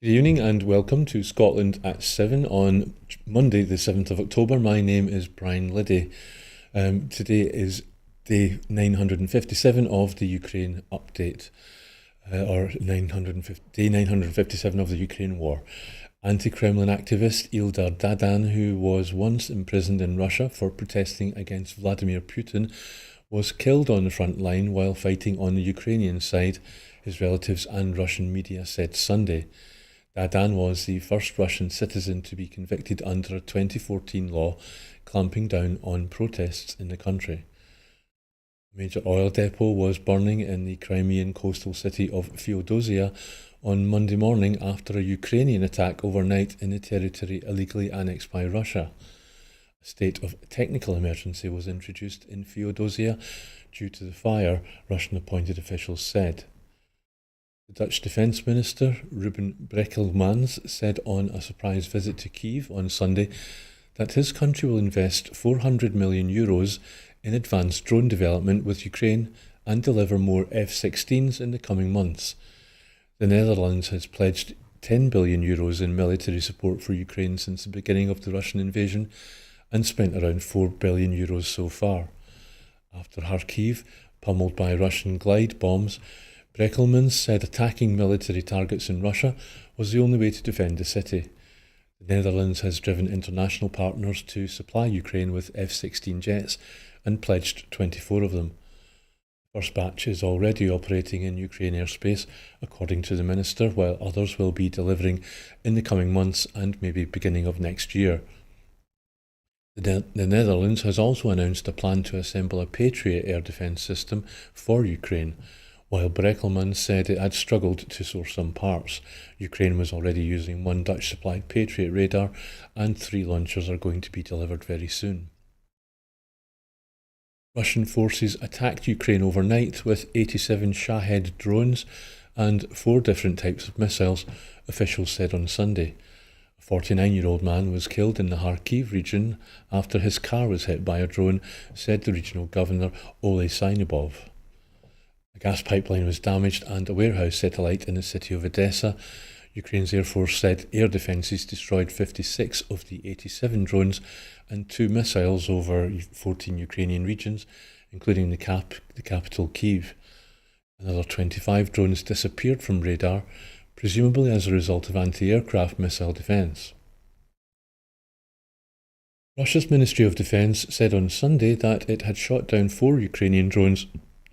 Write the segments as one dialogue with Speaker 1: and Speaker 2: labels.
Speaker 1: Good evening and welcome to Scotland at 7 on Monday, the 7th of October. My name is Brian Liddy. Today is day 957 of the Ukraine update, or day 957 of the Ukraine war. Anti-Kremlin activist Ildar Dadan, who was once imprisoned in Russia for protesting against Vladimir Putin, was killed on the front line while fighting on the Ukrainian side, his relatives and Russian media said Sunday. Dadan was the first Russian citizen to be convicted under a 2014 law clamping down on protests in the country. A major oil depot was burning in the Crimean coastal city of Feodosia on Monday morning after a Ukrainian attack overnight in the territory illegally annexed by Russia. A state of technical emergency was introduced in Feodosia due to the fire, Russian-appointed officials said. The Dutch Defence Minister, Ruben Brekelmans, said on a surprise visit to Kyiv on Sunday that his country will invest €400 million in advanced drone development with Ukraine and deliver more F-16s in the coming months. The Netherlands has pledged €10 billion in military support for Ukraine since the beginning of the Russian invasion and spent around €4 billion so far. After Kharkiv, pummeled by Russian glide bombs, Brekelmans said attacking military targets in Russia was the only way to defend the city. The Netherlands has driven international partners to supply Ukraine with F-16 jets and pledged 24 of them. The first batch is already operating in Ukraine airspace, according to the minister, while others will be delivering in the coming months and maybe beginning of next year. The Netherlands has also announced a plan to assemble a Patriot air defence system for Ukraine. While Brekelmans said it had struggled to source some parts, Ukraine was already using one Dutch-supplied Patriot radar, and 3 launchers are going to be delivered very soon. Russian forces attacked Ukraine overnight with 87 Shahed drones and 4 different types of missiles, officials said on Sunday. A 49-year-old man was killed in the Kharkiv region after his car was hit by a drone, said the regional governor Ole Sinabov. A gas pipeline was damaged and a warehouse set alight in the city of Odessa. Ukraine's Air Force said air defences destroyed 56 of the 87 drones and 2 missiles over 14 Ukrainian regions, including the capital Kyiv. Another 25 drones disappeared from radar, presumably as a result of anti-aircraft missile defence. Russia's Ministry of Defence said on Sunday that it had shot down 4 Ukrainian drones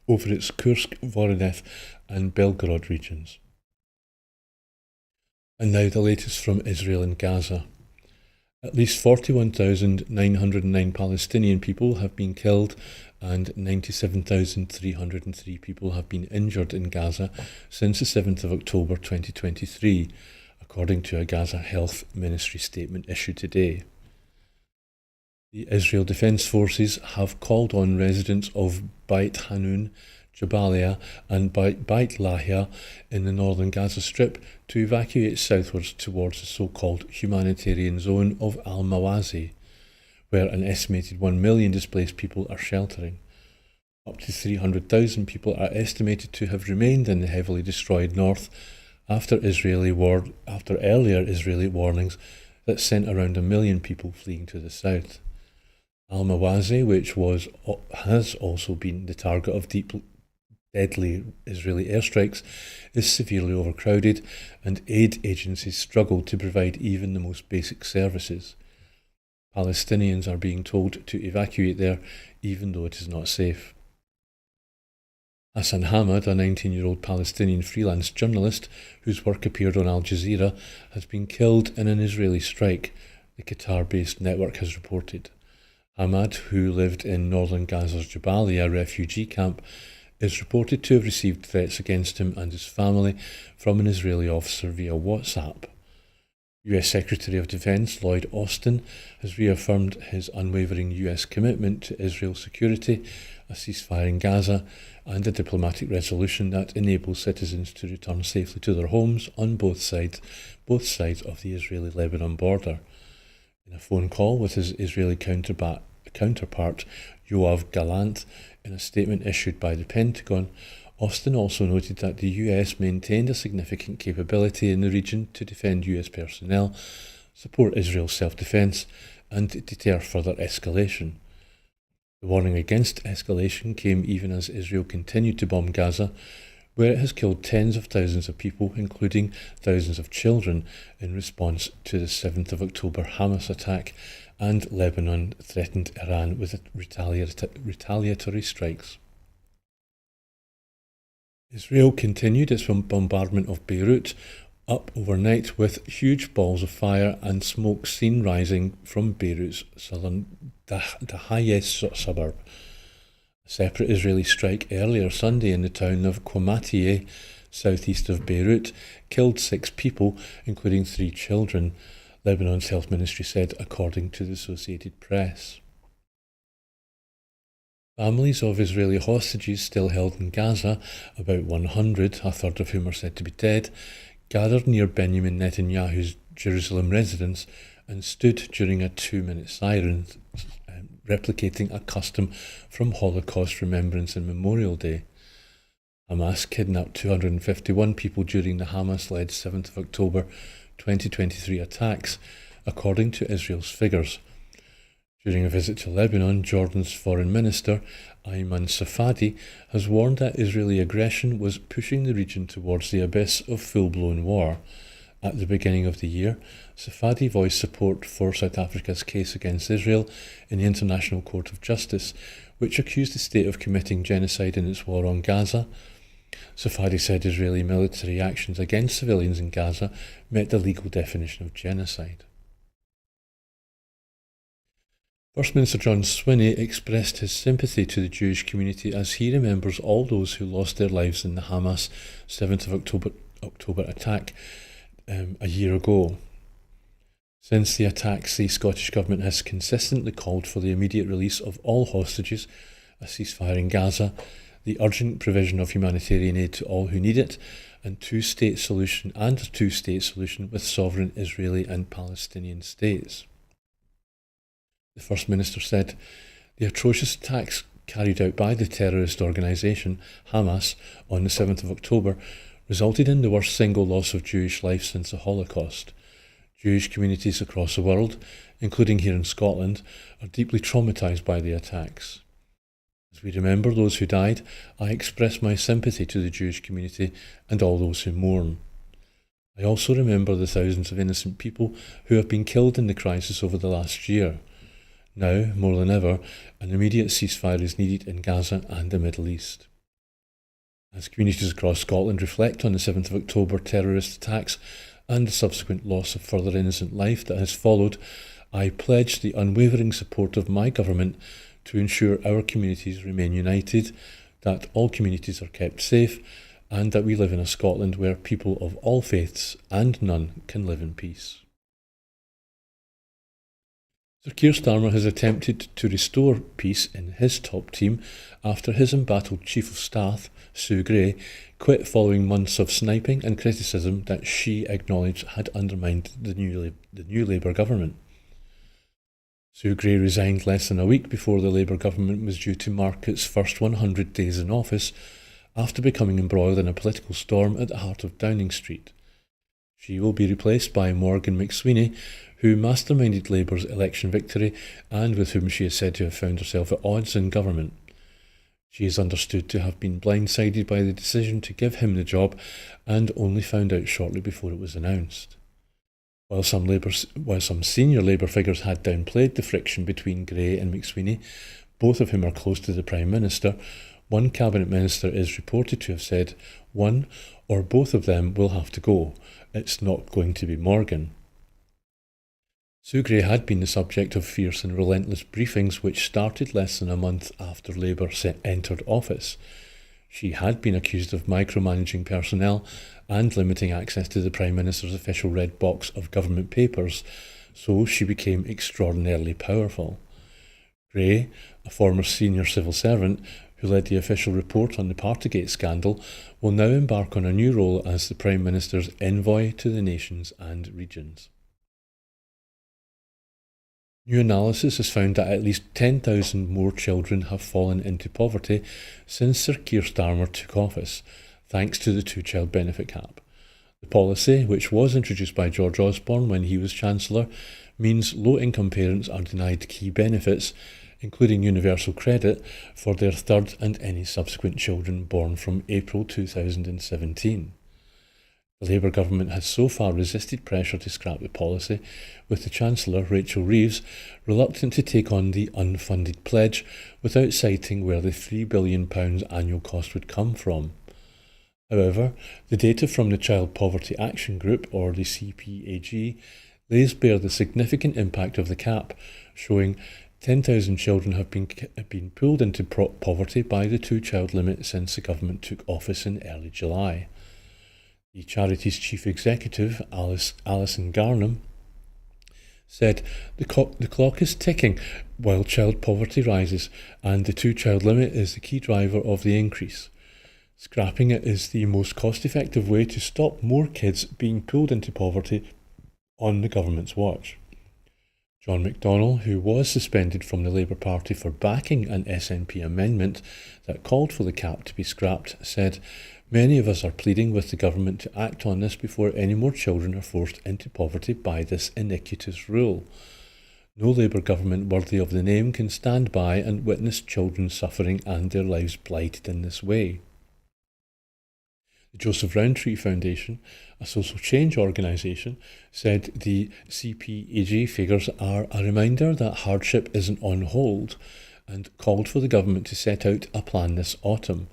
Speaker 1: over its Kursk, Voronezh and Belgorod regions. And now the latest from Israel and Gaza. At least 41,909 Palestinian people have been killed and 97,303 people have been injured in Gaza since the 7th of October 2023, according to a Gaza Health Ministry statement issued today. The Israel Defense Forces have called on residents of Beit Hanun, Jabalia and Beit Lahia in the northern Gaza Strip to evacuate southwards towards the so-called humanitarian zone of Al-Mawazi, where an estimated 1 million displaced people are sheltering. Up to 300,000 people are estimated to have remained in the heavily destroyed north after earlier Israeli warnings that sent around 1 million people fleeing to the south. Al-Mawazi, which has also been the target of deadly Israeli airstrikes, is severely overcrowded, and aid agencies struggle to provide even the most basic services. Palestinians are being told to evacuate there, even though it is not safe. Hassan Hamad, a 19-year-old Palestinian freelance journalist whose work appeared on Al Jazeera, has been killed in an Israeli strike, the Qatar-based network has reported. Hamad, who lived in northern Gaza's Jabalia refugee camp, is reported to have received threats against him and his family from an Israeli officer via WhatsApp. US Secretary of Defense Lloyd Austin has reaffirmed his unwavering US commitment to Israel's security, a ceasefire in Gaza, and a diplomatic resolution that enables citizens to return safely to their homes on both sides of the Israeli-Lebanon border. In a phone call with his Israeli counterpart Yoav Gallant, in a statement issued by the Pentagon, Austin also noted that the US maintained a significant capability in the region to defend US personnel, support Israel's self-defense, and deter further escalation. The warning against escalation came even as Israel continued to bomb Gaza, where it has killed tens of thousands of people, including thousands of children, in response to the 7th of October Hamas attack, and Lebanon threatened Iran with retaliatory strikes. Israel continued its bombardment of Beirut up overnight, with huge balls of fire and smoke seen rising from Beirut's southern Dahiyeh suburb. A separate Israeli strike earlier Sunday in the town of Qamatieh, southeast of Beirut, killed 6 people, including 3 children, Lebanon's health ministry said, according to the Associated Press. Families of Israeli hostages still held in Gaza, about 100, a third of whom are said to be dead, gathered near Benjamin Netanyahu's Jerusalem residence and stood during a 2-minute siren, replicating a custom from Holocaust Remembrance and Memorial Day. Hamas kidnapped 251 people during the Hamas-led 7th of October 2023 attacks, according to Israel's figures. During a visit to Lebanon, Jordan's foreign minister, Ayman Safadi, has warned that Israeli aggression was pushing the region towards the abyss of full-blown war. At the beginning of the year, Safadi voiced support for South Africa's case against Israel in the International Court of Justice, which accused the state of committing genocide in its war on Gaza. Safadi said Israeli military actions against civilians in Gaza met the legal definition of genocide. First Minister John Swinney expressed his sympathy to the Jewish community as he remembers all those who lost their lives in the Hamas 7th of October attack a year ago. Since the attacks, the Scottish Government has consistently called for the immediate release of all hostages, a ceasefire in Gaza, the urgent provision of humanitarian aid to all who need it, and a two-state solution with sovereign Israeli and Palestinian states. The First Minister said, "The atrocious attacks carried out by the terrorist organisation Hamas on the 7th of October resulted in the worst single loss of Jewish life since the Holocaust. Jewish communities across the world, including here in Scotland, are deeply traumatised by the attacks. As we remember those who died, I express my sympathy to the Jewish community and all those who mourn. I also remember the thousands of innocent people who have been killed in the crisis over the last year. Now, more than ever, an immediate ceasefire is needed in Gaza and the Middle East." As communities across Scotland reflect on the 7th of October terrorist attacks and the subsequent loss of further innocent life that has followed, I pledge the unwavering support of my government to ensure our communities remain united, that all communities are kept safe, and that we live in a Scotland where people of all faiths and none can live in peace. Sir Keir Starmer has attempted to restore peace in his top team after his embattled Chief of Staff, Sue Gray, quit following months of sniping and criticism that she acknowledged had undermined the new Labour government. Sue Gray resigned less than a week before the Labour government was due to mark its first 100 days in office, after becoming embroiled in a political storm at the heart of Downing Street. She will be replaced by Morgan McSweeney, who masterminded Labour's election victory and with whom she is said to have found herself at odds in government. She is understood to have been blindsided by the decision to give him the job and only found out shortly before it was announced. While some senior Labour figures had downplayed the friction between Gray and McSweeney, both of whom are close to the Prime Minister, one Cabinet Minister is reported to have said one or both of them will have to go. It's not going to be Morgan. Sue Gray had been the subject of fierce and relentless briefings which started less than a month after Labour entered office. She had been accused of micromanaging personnel and limiting access to the Prime Minister's official red box of government papers, so she became extraordinarily powerful. Gray, a former senior civil servant who led the official report on the Partygate scandal, will now embark on a new role as the Prime Minister's envoy to the nations and regions. New analysis has found that at least 10,000 more children have fallen into poverty since Sir Keir Starmer took office, thanks to the two-child benefit cap. The policy, which was introduced by George Osborne when he was Chancellor, means low-income parents are denied key benefits, including universal credit, for their third and any subsequent children born from April 2017. The Labour government has so far resisted pressure to scrap the policy, with the Chancellor, Rachel Reeves, reluctant to take on the unfunded pledge without citing where the £3 billion annual cost would come from. However, the data from the Child Poverty Action Group, or the CPAG, lays bare the significant impact of the cap, showing 10,000 children have been pulled into poverty by the two-child limit since the government took office in early July. The charity's chief executive, Alison Garnham, said the clock is ticking while child poverty rises, and the two-child limit is the key driver of the increase. Scrapping it is the most cost-effective way to stop more kids being pulled into poverty on the government's watch. John McDonnell, who was suspended from the Labour Party for backing an SNP amendment that called for the cap to be scrapped, said, "Many of us are pleading with the government to act on this before any more children are forced into poverty by this iniquitous rule. No Labour government worthy of the name can stand by and witness children suffering and their lives blighted in this way." The Joseph Rowntree Foundation, a social change organisation, said the CPAG figures are a reminder that hardship isn't on hold, and called for the government to set out a plan this autumn.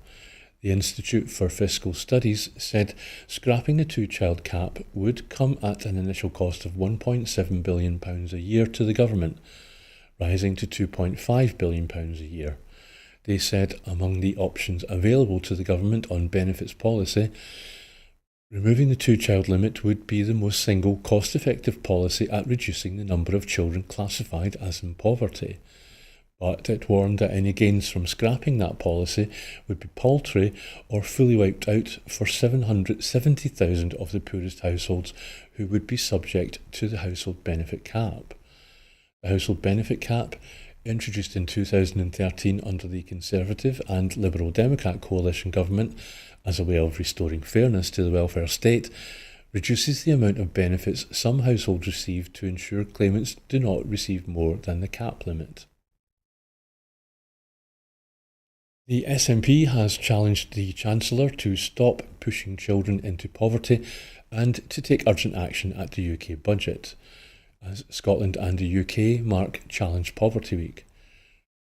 Speaker 1: The Institute for Fiscal Studies said scrapping the two-child cap would come at an initial cost of £1.7 billion a year to the government, rising to £2.5 billion a year. They said among the options available to the government on benefits policy, removing the two-child limit would be the most single cost-effective policy at reducing the number of children classified as in poverty. But it warned that any gains from scrapping that policy would be paltry or fully wiped out for 770,000 of the poorest households who would be subject to the household benefit cap. The household benefit cap, introduced in 2013 under the Conservative and Liberal Democrat coalition government as a way of restoring fairness to the welfare state, reduces the amount of benefits some households receive to ensure claimants do not receive more than the cap limit. The SNP has challenged the Chancellor to stop pushing children into poverty and to take urgent action at the UK budget, as Scotland and the UK mark Challenge Poverty Week.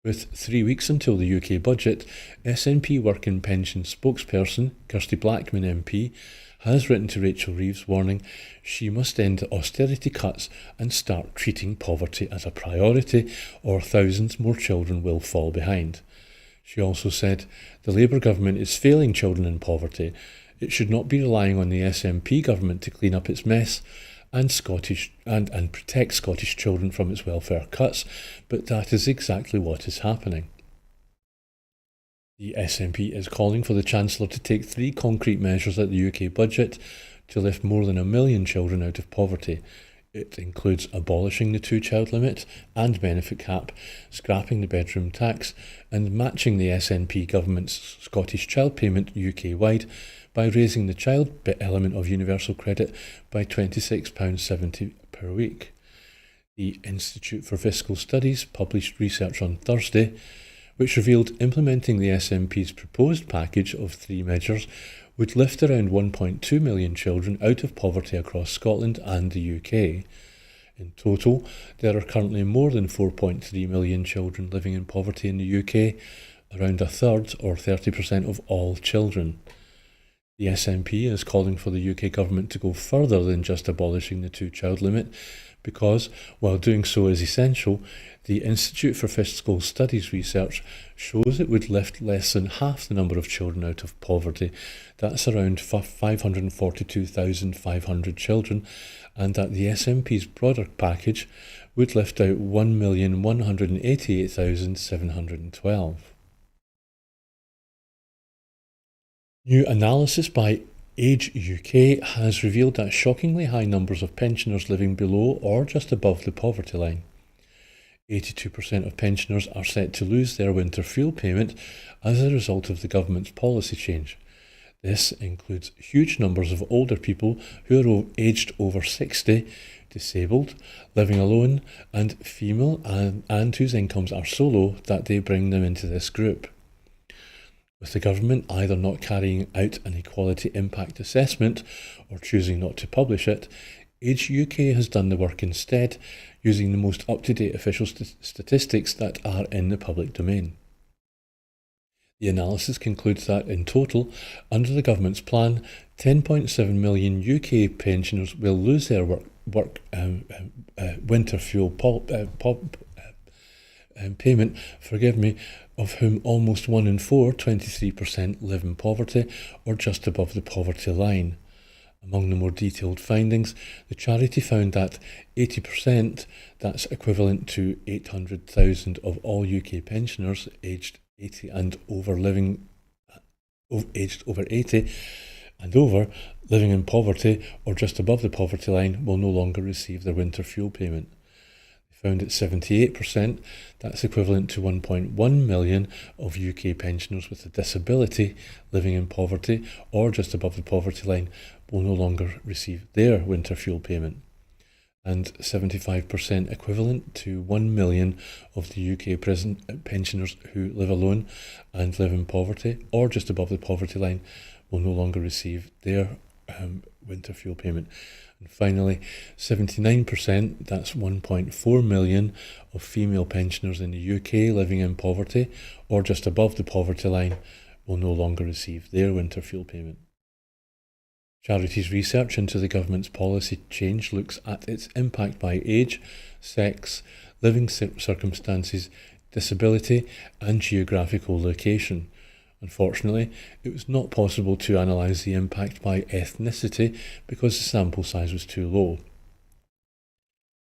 Speaker 1: With 3 weeks until the UK budget, SNP Working Pension spokesperson Kirsty Blackman MP has written to Rachel Reeves warning she must end austerity cuts and start treating poverty as a priority, or thousands more children will fall behind. She also said the Labour government is failing children in poverty. It should not be relying on the SNP government to clean up its mess and protect Scottish children from its welfare cuts, but that is exactly what is happening. The SNP is calling for the Chancellor to take 3 concrete measures at the UK budget to lift more than 1 million children out of poverty. It includes abolishing the two-child limit and benefit cap, scrapping the bedroom tax, and matching the SNP government's Scottish Child Payment UK-wide by raising the child element of universal credit by £26.70 per week. The Institute for Fiscal Studies published research on Thursday, which revealed implementing the SNP's proposed package of 3 measures would lift around 1.2 million children out of poverty across Scotland and the UK. In total, there are currently more than 4.3 million children living in poverty in the UK, around a third or 30% of all children. The SNP is calling for the UK government to go further than just abolishing the two-child limit because, while doing so is essential, the Institute for Fiscal Studies research shows it would lift less than half the number of children out of poverty. That's around 542,500 children, and that the SNP's broader package would lift out 1,188,712. New analysis by Age UK has revealed that shockingly high numbers of pensioners living below or just above the poverty line. 82% of pensioners are set to lose their winter fuel payment as a result of the government's policy change. This includes huge numbers of older people who are aged over 60, disabled, living alone, and female, and whose incomes are so low that they bring them into this group. With the government either not carrying out an equality impact assessment or choosing not to publish it, Age UK has done the work instead, using the most up-to-date official statistics that are in the public domain. The analysis concludes that, in total, under the government's plan, 10.7 million UK pensioners will lose their winter fuel payment, of whom almost 1 in 4, 23%, live in poverty or just above the poverty line. Among the more detailed findings, the charity found that 80%, that's equivalent to 800,000 of all UK pensioners aged 80 and over aged over 80 and over, living in poverty or just above the poverty line, will no longer receive their winter fuel payment. They found that 78%, that's equivalent to 1.1 million of UK pensioners with a disability living in poverty or just above the poverty line, will no longer receive their winter fuel payment. And 75%, equivalent to 1 million of the UK pensioners who live alone and live in poverty or just above the poverty line, will no longer receive their winter fuel payment. And finally, 79%, that's 1.4 million of female pensioners in the UK living in poverty or just above the poverty line, will no longer receive their winter fuel payment. Charity's research into the government's policy change looks at its impact by age, sex, living circumstances, disability, and geographical location. Unfortunately, it was not possible to analyse the impact by ethnicity because the sample size was too low.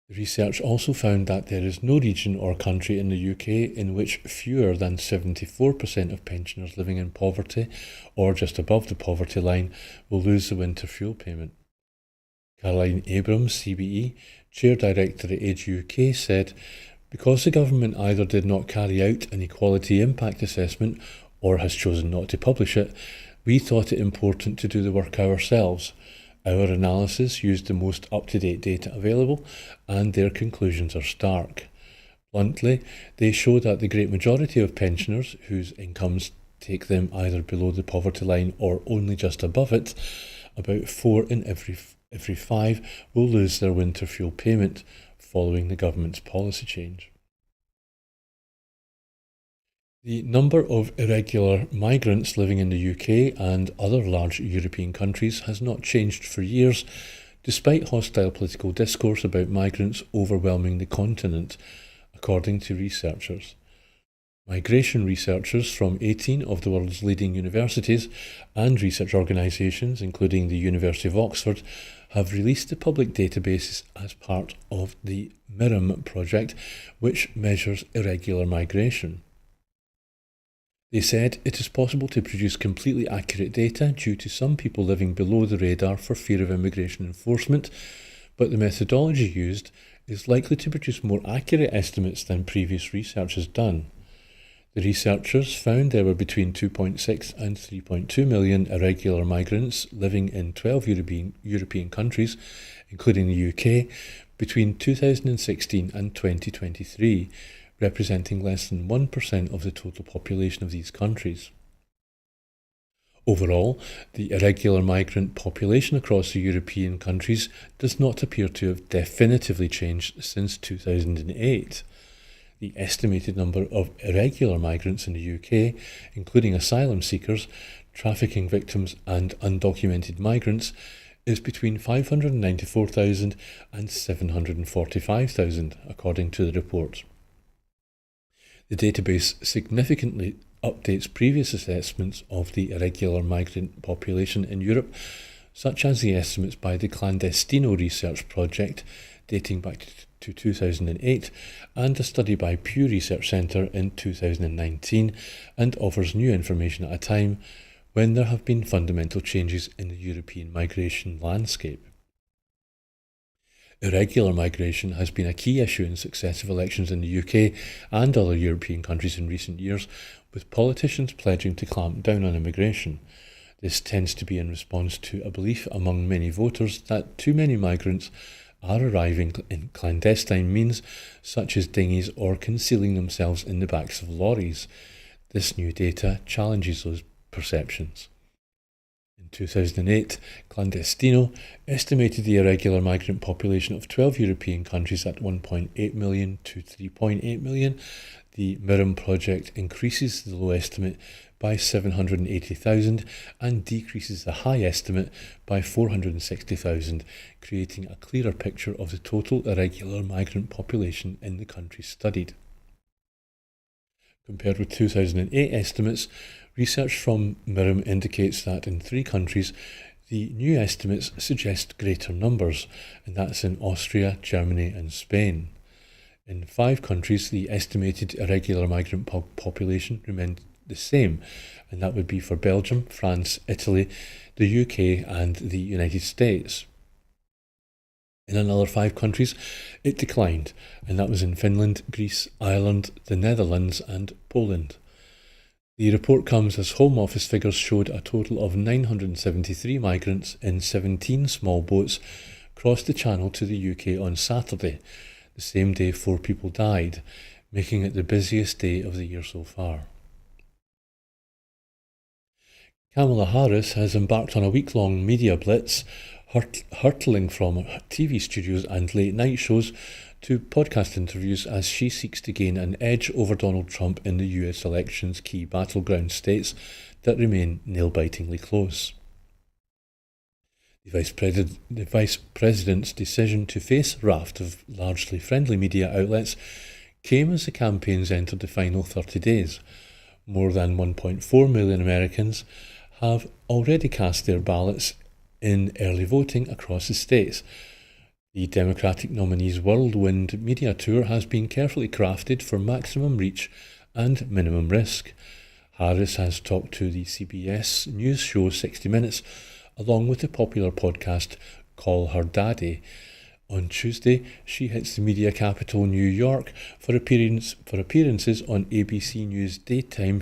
Speaker 1: The research also found that there is no region or country in the UK in which fewer than 74% of pensioners living in poverty or just above the poverty line will lose the winter fuel payment. Caroline Abrams, CBE, Chair Director at Age UK, said, "Because the government either did not carry out an equality impact assessment or has chosen not to publish it, we thought it important to do the work ourselves. Our analysis used the most up-to-date data available, and their conclusions are stark. Bluntly, they show that the great majority of pensioners whose incomes take them either below the poverty line or only just above it, about 4 in every 5, will lose their winter fuel payment following the government's policy change." The number of irregular migrants living in the UK and other large European countries has not changed for years, despite hostile political discourse about migrants overwhelming the continent, according to researchers. Migration researchers from 18 of the world's leading universities and research organisations, including the University of Oxford, have released a public database as part of the MIRIM project, which measures irregular migration. They said it is possible to produce completely accurate data due to some people living below the radar for fear of immigration enforcement, but the methodology used is likely to produce more accurate estimates than previous research has done. The researchers found there were between 2.6 and 3.2 million irregular migrants living in 12 European countries, including the UK, between 2016 and 2023, representing less than 1% of the total population of these countries. Overall, the irregular migrant population across the European countries does not appear to have definitively changed since 2008. The estimated number of irregular migrants in the UK, including asylum seekers, trafficking victims and undocumented migrants, is between 594,000 and 745,000, according to the report. The database significantly updates previous assessments of the irregular migrant population in Europe, such as the estimates by the Clandestino Research Project dating back to 2008 and a study by Pew Research Centre in 2019, and offers new information at a time when there have been fundamental changes in the European migration landscape. Irregular migration has been a key issue in successive elections in the UK and other European countries in recent years, with politicians pledging to clamp down on immigration. This tends to be in response to a belief among many voters that too many migrants are arriving in clandestine means such as dinghies or concealing themselves in the backs of lorries. This new data challenges those perceptions. In 2008, Clandestino estimated the irregular migrant population of 12 European countries at 1.8 million to 3.8 million. The Miram project increases the low estimate by 780,000 and decreases the high estimate by 460,000, creating a clearer picture of the total irregular migrant population in the countries studied. Compared with 2008 estimates, research from Miram indicates that in 3 countries, the new estimates suggest greater numbers, and that's in Austria, Germany and Spain. In 5 countries, the estimated irregular migrant population remained the same, and that would be for Belgium, France, Italy, the UK and the United States. In another 5 countries, it declined, and that was in Finland, Greece, Ireland, the Netherlands and Poland. The report comes as Home Office figures showed a total of 973 migrants in 17 small boats crossed the Channel to the UK on Saturday. The same day 4 people died, making it the busiest day of the year so far. Kamala Harris has embarked on a week-long media blitz, hurtling from TV studios and late-night shows to podcast interviews as she seeks to gain an edge over Donald Trump in the US election's key battleground states that remain nail-bitingly close. The Vice President's decision to face a raft of largely friendly media outlets came as the campaigns entered the final 30 days. More than 1.4 million Americans have already cast their ballots in early voting across the states. The Democratic nominee's whirlwind media tour has been carefully crafted for maximum reach and minimum risk. Harris has talked to the CBS News show 60 Minutes, along with the popular podcast Call Her Daddy. On Tuesday, she hits the media capital New York for appearances on ABC News daytime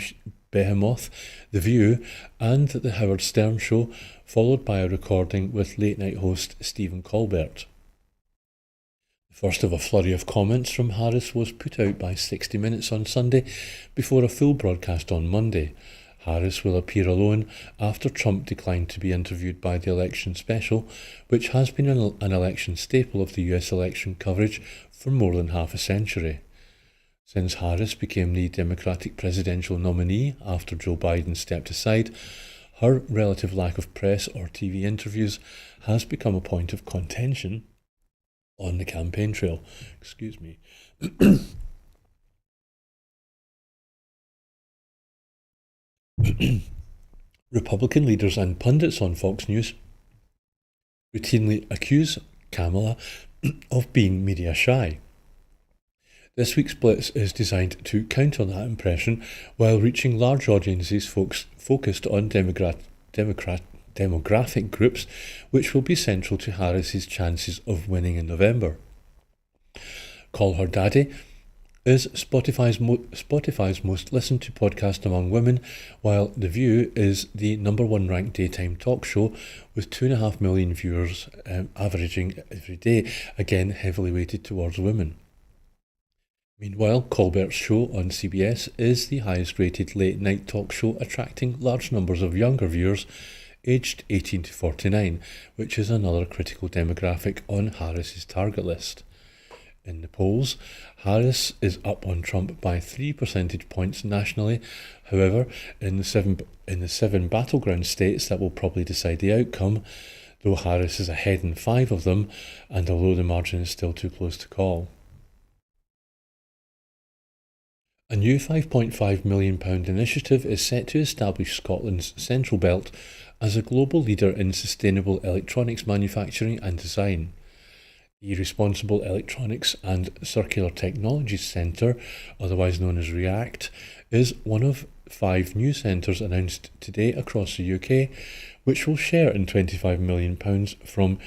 Speaker 1: behemoth The View and The Howard Stern Show, followed by a recording with late-night host Stephen Colbert. The first of a flurry of comments from Harris was put out by 60 Minutes on Sunday before a full broadcast on Monday. Harris will appear alone after Trump declined to be interviewed by the election special, which has been an election staple of the US election coverage for more than half a century. Since Harris became the Democratic presidential nominee after Joe Biden stepped aside, her relative lack of press or TV interviews has become a point of contention on the campaign trail. Excuse me. Republican leaders and pundits on Fox News routinely accuse Kamala of being media shy. This week's blitz is designed to counter that impression while reaching large audiences focused on demographic groups, which will be central to Harris's chances of winning in November. Call Her Daddy is Spotify's most listened to podcast among women, while The View is the number 1 ranked daytime talk show with 2.5 million viewers averaging every day, again heavily weighted towards women. Meanwhile, Colbert's show on CBS is the highest rated late night talk show, attracting large numbers of younger viewers aged 18 to 49, which is another critical demographic on Harris's target list. In the polls, Harris is up on Trump by 3 percentage points nationally. However, in the seven battleground states that will probably decide the outcome, though Harris is ahead in 5 of them, and although the margin is still too close to call. A new £5.5 million initiative is set to establish Scotland's Central Belt as a global leader in sustainable electronics manufacturing and design. The Responsible Electronics and Circular Technologies Centre, otherwise known as REACT, is one of 5 new centres announced today across the UK, which will share in £25 million from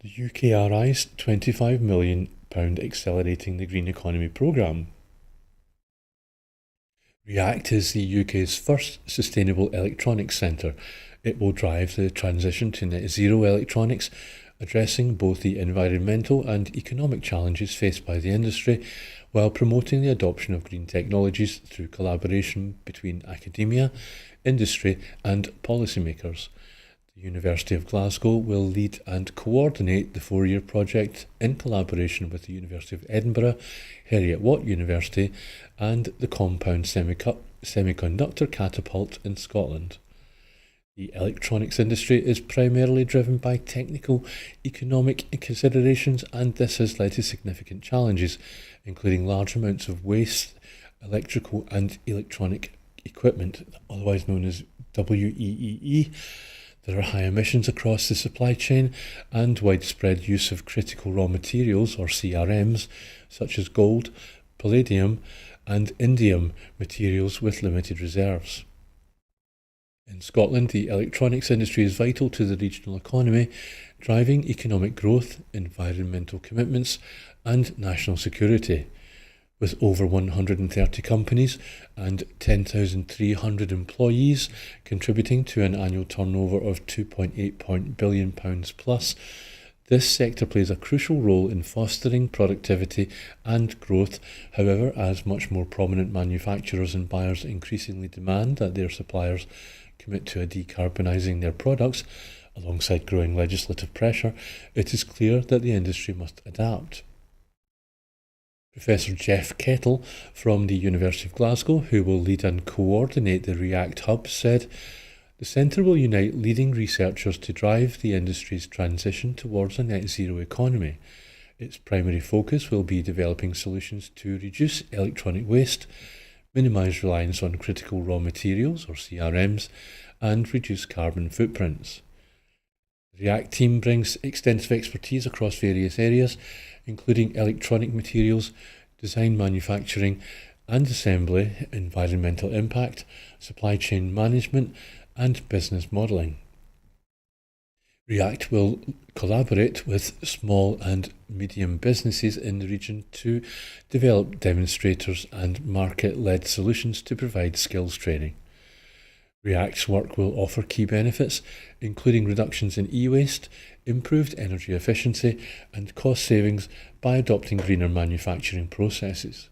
Speaker 1: The UKRI's £25 million Accelerating the Green Economy programme. REACT is the UK's first sustainable electronics centre. It will drive the transition to net zero electronics, addressing both the environmental and economic challenges faced by the industry, while promoting the adoption of green technologies through collaboration between academia, industry and policymakers. The University of Glasgow will lead and coordinate the 4-year project in collaboration with the University of Edinburgh, Heriot-Watt University and the Compound Semiconductor Catapult in Scotland. The electronics industry is primarily driven by technical, economic considerations, and this has led to significant challenges, including large amounts of waste, electrical and electronic equipment, otherwise known as WEEE. There are high emissions across the supply chain and widespread use of critical raw materials, or CRMs, such as gold, palladium and indium materials with limited reserves. In Scotland, the electronics industry is vital to the regional economy, driving economic growth, environmental commitments and national security. With over 130 companies and 10,300 employees contributing to an annual turnover of £2.8 billion plus, this sector plays a crucial role in fostering productivity and growth. However, as much more prominent manufacturers and buyers increasingly demand that their suppliers commit to decarbonising their products, alongside growing legislative pressure, it is clear that the industry must adapt. Professor Jeff Kettle from the University of Glasgow, who will lead and coordinate the REACT Hub, said, "The centre will unite leading researchers to drive the industry's transition towards a net zero economy. Its primary focus will be developing solutions to reduce electronic waste, minimise reliance on critical raw materials, or CRMs, and reduce carbon footprints." The REACT team brings extensive expertise across various areas, including electronic materials, design, manufacturing and assembly, environmental impact, supply chain management and business modelling. REACT will collaborate with small and medium businesses in the region to develop demonstrators and market-led solutions to provide skills training. REACT's work will offer key benefits, including reductions in e-waste, improved energy efficiency and cost savings by adopting greener manufacturing processes.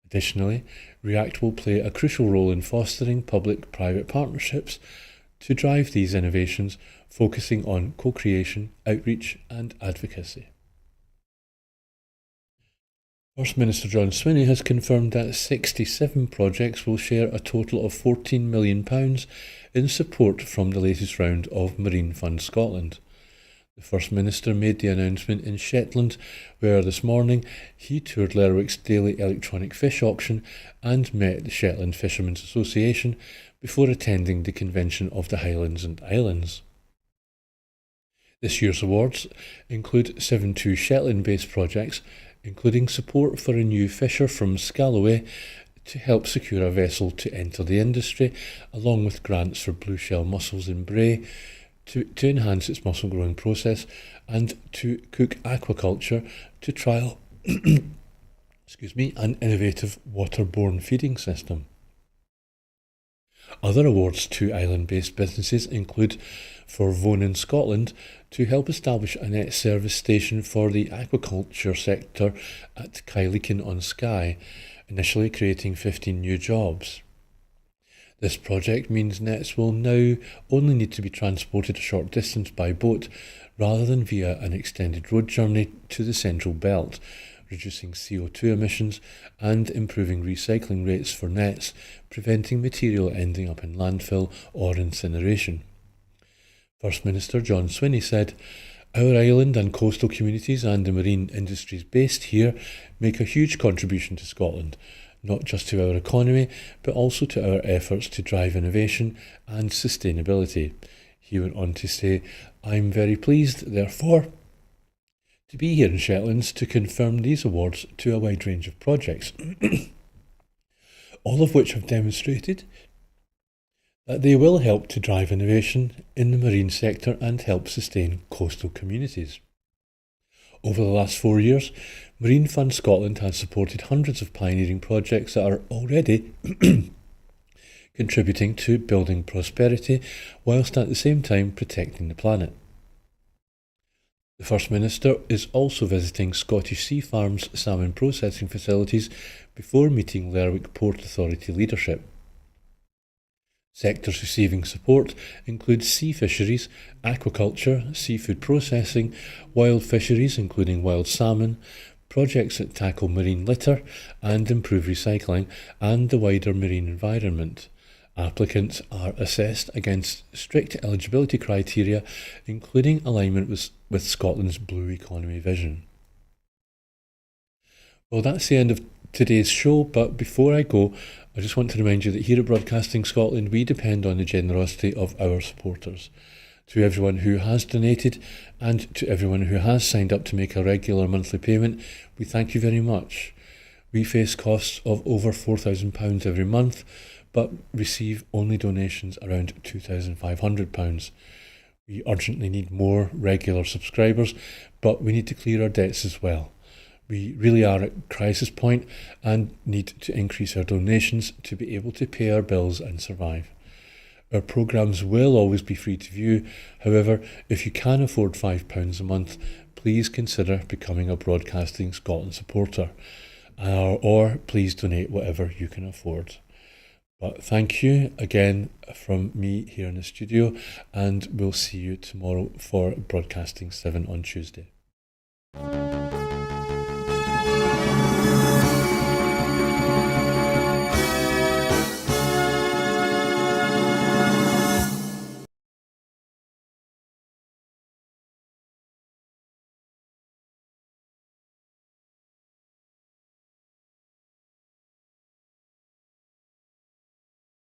Speaker 1: Additionally, REACT will play a crucial role in fostering public-private partnerships to drive these innovations, focusing on co-creation, outreach and advocacy. First Minister John Swinney has confirmed that 67 projects will share a total of £14 million in support from the latest round of Marine Fund Scotland. The First Minister made the announcement in Shetland, where this morning he toured Lerwick's daily electronic fish auction and met the Shetland Fishermen's Association before attending the convention of the Highlands and Islands. This year's awards include 7 Shetland-based projects, including support for a new fisher from Scalloway to help secure a vessel to enter the industry, along with grants for blue shell mussels in Bray to enhance its mussel growing process, and to Cook Aquaculture to trial an innovative waterborne feeding system. Other awards to island-based businesses include for Vaughan in Scotland to help establish a net service station for the aquaculture sector at Kyleakin on Skye, initially creating 15 new jobs. This project means nets will now only need to be transported a short distance by boat rather than via an extended road journey to the central belt, reducing CO2 emissions and improving recycling rates for nets, preventing material ending up in landfill or incineration. First Minister John Swinney said, "Our island and coastal communities and the marine industries based here make a huge contribution to Scotland, not just to our economy, but also to our efforts to drive innovation and sustainability." He went on to say, "I'm very pleased, therefore, to be here in Shetlands to confirm these awards to a wide range of projects, all of which have demonstrated that they will help to drive innovation in the marine sector and help sustain coastal communities." Over the last 4 years, Marine Fund Scotland has supported hundreds of pioneering projects that are already contributing to building prosperity whilst at the same time protecting the planet. The First Minister is also visiting Scottish Sea Farms salmon processing facilities before meeting Lerwick Port Authority leadership. Sectors receiving support include sea fisheries, aquaculture, seafood processing, wild fisheries including wild salmon, projects that tackle marine litter and improve recycling, and the wider marine environment. Applicants are assessed against strict eligibility criteria, including alignment with Scotland's Blue Economy vision. Well, that's the end of today's show, but before I go, I just want to remind you that here at Broadcasting Scotland, we depend on the generosity of our supporters. To everyone who has donated and to everyone who has signed up to make a regular monthly payment, we thank you very much. We face costs of over £4,000 every month, but receive only donations around £2,500. We urgently need more regular subscribers, but we need to clear our debts as well. We really are at crisis point and need to increase our donations to be able to pay our bills and survive. Our programmes will always be free to view. However, if you can afford £5 a month, please consider becoming a Broadcasting Scotland supporter, or please donate whatever you can afford. But thank you again from me here in the studio, and we'll see you tomorrow for Broadcasting 7 on Tuesday.